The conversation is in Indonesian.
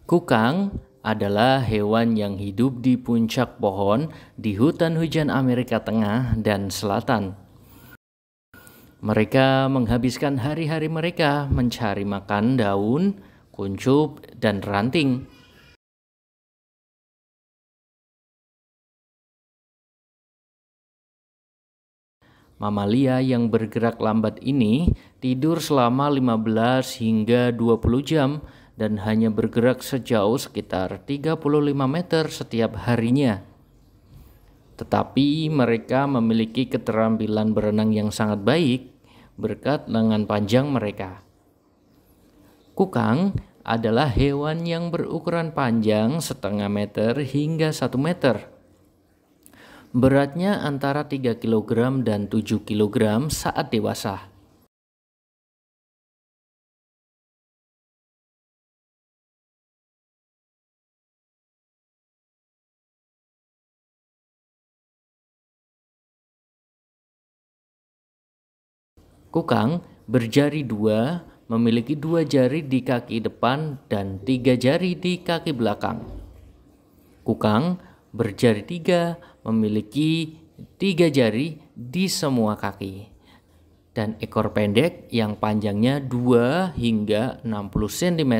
Kukang adalah hewan yang hidup di puncak pohon di hutan hujan Amerika Tengah dan Selatan. Mereka menghabiskan hari-hari mereka mencari makan daun, kuncup, dan ranting. Mamalia yang bergerak lambat ini tidur selama 15 hingga 20 jam dan hanya bergerak sejauh sekitar 35 meter setiap harinya. Tetapi mereka memiliki keterampilan berenang yang sangat baik berkat lengan panjang mereka. Kukang adalah hewan yang berukuran panjang setengah meter hingga 1 meter. Beratnya antara 3 kg dan 7 kg saat dewasa. Kukang berjari dua, memiliki 2 jari di kaki depan dan 3 jari di kaki belakang. Kukang berjari 3, memiliki 3 jari di semua kaki. Dan ekor pendek yang panjangnya 2 hingga 60 cm.